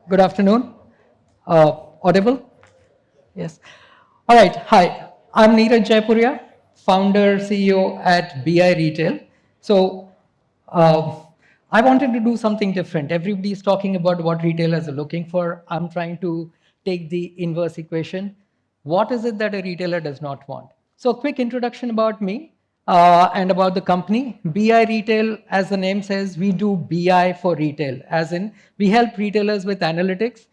Good afternoon. Audible? Yes. All right. Hi. I'm Niraj Jaipuria, founder, CEO at BIRetail. So, uh, I wanted to do something different. Everybody is talking about what retailers are looking for. I'm trying to take the inverse equation. What is it that a retailer does not want? So, a quick introduction about me and about the company. BI Retail, as the name says, we do BI for retail, as in we help retailers with analytics.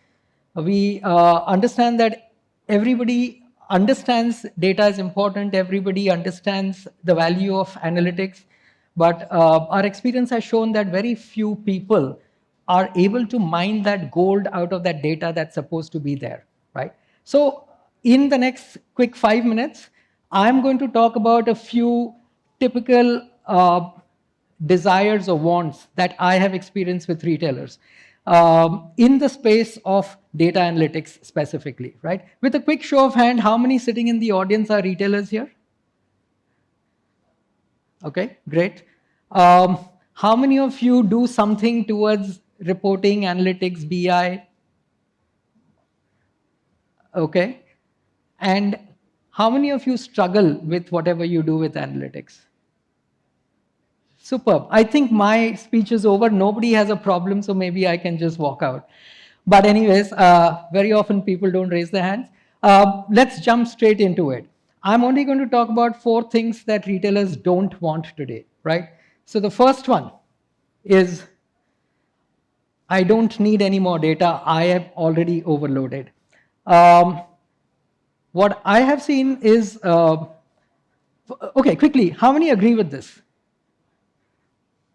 We understand that everybody understands data is important, everybody understands the value of analytics, but our experience has shown that very few people are able to mine that gold out of that data that's supposed to be there, right? So in the next quick 5 minutes, I'm going to talk about a few typical desires or wants that I have experienced with retailers in the space of data analytics specifically, right? With a quick show of hand, how many sitting in the audience are retailers here? Okay, great. How many of you do something towards reporting, analytics, BI? Okay. And how many of you struggle with whatever you do with analytics? Superb. I think my speech is over. Nobody has a problem, so maybe I can just walk out. But anyways, very often people don't raise their hands. Let's jump straight into it. I'm only going to talk about 4 things that retailers don't want today, right? So the first one is I don't need any more data. I am already overloaded. Um, what I have seen is, okay, quickly, how many agree with this?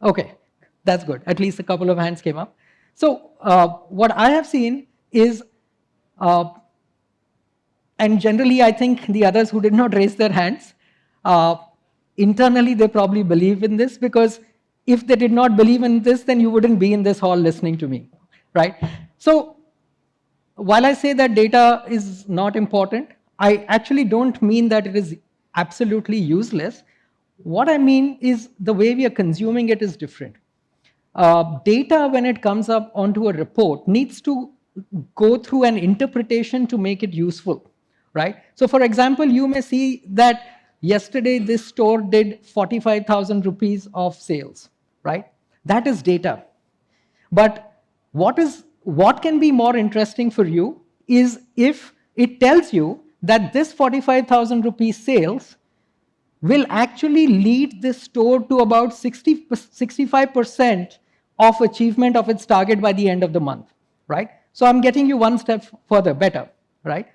Okay, that's good. At least a couple of hands came up. So what I have seen is, and generally I think the others who did not raise their hands, internally they probably believe in this, because if they did not believe in this, then you wouldn't be in this hall listening to me, right? So while I say that data is not important, I actually don't mean that it is absolutely useless. What I mean is the way we are consuming it is different. Data, when it comes up onto a report, needs to go through an interpretation to make it useful, right? So for example, you may see that yesterday this store did 45,000 rupees of sales, right? That is data. But what can be more interesting for you is if it tells you that this 45,000 rupees sales will actually lead this store to about 65% of achievement of its target by the end of the month, right? So I'm getting you one step further, better, right?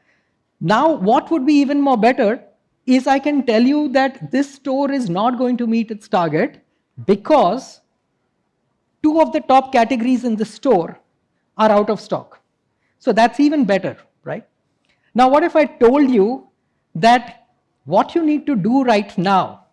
Now, what would be even more better is I can tell you that this store is not going to meet its target because 2 of the top categories in the store are out of stock. So that's even better, right? Now, what if I told you that what you need to do right now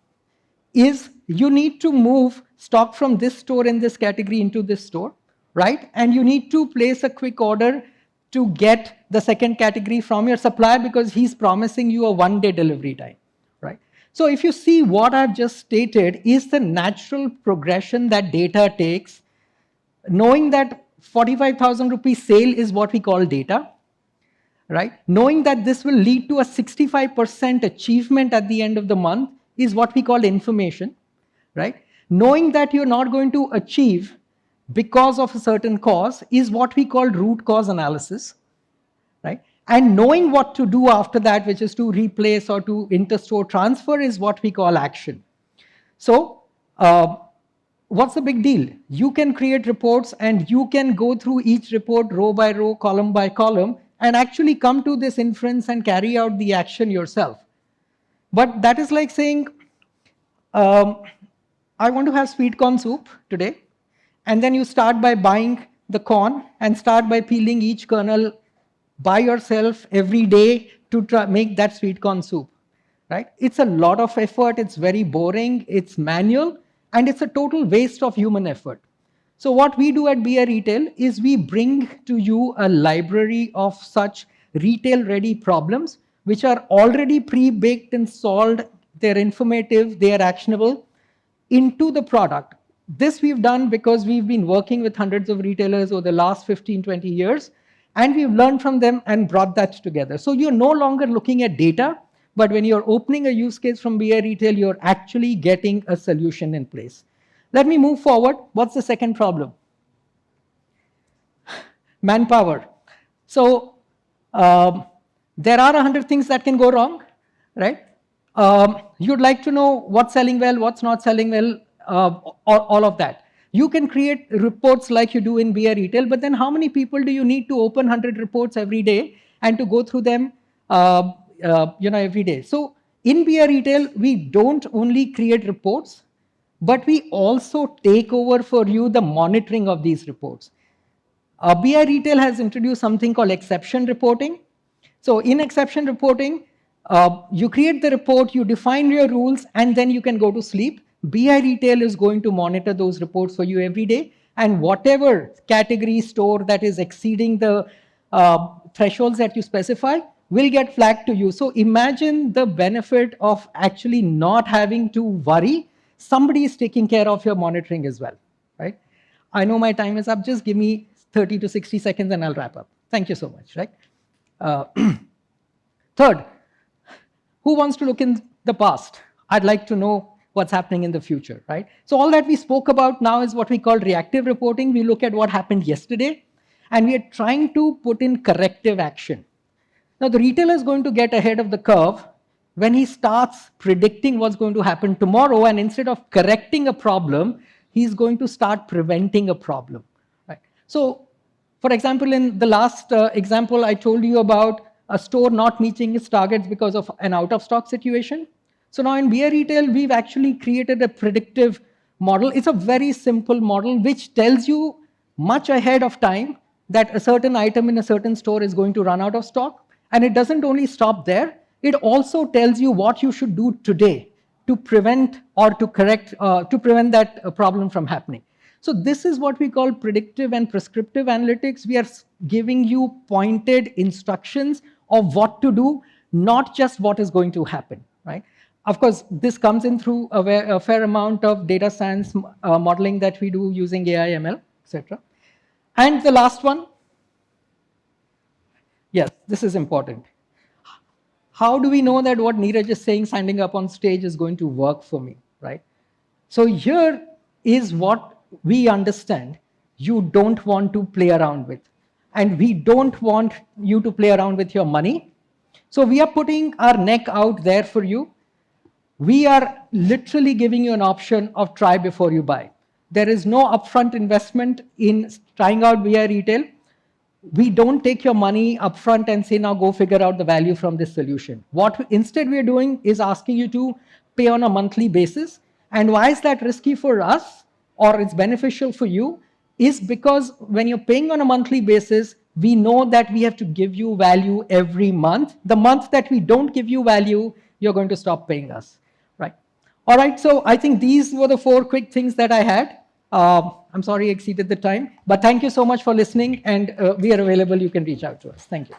is you need to move stock from this store in this category into this store, right? And you need to place a quick order to get the second category from your supplier because he's promising you a 1-day delivery time, right? So if you see what I've just stated is the natural progression that data takes, knowing that 45,000 rupees sale is what we call data, right? Knowing that this will lead to a 65% achievement at the end of the month is what we call information, right? Knowing that you're not going to achieve because of a certain cause is what we call root cause analysis, right? And knowing what to do after that, which is to replace or to inter-store transfer, is what we call action. So what's the big deal? You can create reports and you can go through each report row by row, column by column, and actually come to this inference and carry out the action yourself. But that is like saying, I want to have sweet corn soup today, and then you start by buying the corn and start by peeling each kernel by yourself every day to make that sweet corn soup, right? It's a lot of effort, it's very boring, it's manual, and it's a total waste of human effort. So what we do at BIRetail is we bring to you a library of such retail-ready problems which are already pre-baked and solved, they're informative, they are actionable into the product. this we've done because we've been working with hundreds of retailers over the last 15, 20 years, and we've learned from them and brought that together. So you're no longer looking at data, but when you're opening a use case from BIRetail, you're actually getting a solution in place. Let me move forward. What's the second problem? Manpower. So there are 100 things that can go wrong, right? You'd like to know what's selling well, what's not selling well, all of that. You can create reports like you do in BIRetail, but then how many people do you need to open 100 reports every day and to go through them every day? So in BIRetail, we don't only create reports, but we also take over for you the monitoring of these reports. BIRetail has introduced something called exception reporting. So in exception reporting, you create the report, you define your rules, and then you can go to sleep. BIRetail is going to monitor those reports for you every day, and whatever category store that is exceeding the thresholds that you specify will get flagged to you. So imagine the benefit of actually not having to worry. Somebody is taking care of your monitoring as well, right? I know my time is up. Just give me 30 to 60 seconds and I'll wrap up. Thank you so much, right? Third, who wants to look in the past? I'd like to know what's happening in the future, right? So all that we spoke about now is what we call reactive reporting. We look at what happened yesterday, and we are trying to put in corrective action. Now, the retailer is going to get ahead of the curve when he starts predicting what's going to happen tomorrow, and instead of correcting a problem, he's going to start preventing a problem, right? So, for example, in the last example, I told you about a store not meeting its targets because of an out-of-stock situation. So now in BIRetail, we've actually created a predictive model. It's a very simple model which tells you much ahead of time that a certain item in a certain store is going to run out of stock. And it doesn't only stop there, it also tells you what you should do today to prevent or to correct, to prevent that problem from happening. So this is what we call predictive and prescriptive analytics. We are giving you pointed instructions of what to do, not just what is going to happen, right? Of course, this comes in through a fair amount of data science modeling that we do using AI, ML, etc. And the last one, yes, this is important. How do we know that what Niraj is saying standing up on stage is going to work for me, right? So here is what we understand you don't want to play around with. And we don't want you to play around with your money. So we are putting our neck out there for you. We are literally giving you an option of try before you buy. There is no upfront investment in trying out BIRetail. We don't take your money upfront and say, now go figure out the value from this solution. What instead we are doing is asking you to pay on a monthly basis. And why is that risky for us or it's beneficial for you? Is because when you're paying on a monthly basis, we know that we have to give you value every month. The month that we don't give you value, you're going to stop paying us, right? All right, so I think these were the 4 quick things that I had. I'm sorry I exceeded the time, but thank you so much for listening, and we are available. You can reach out to us. Thank you.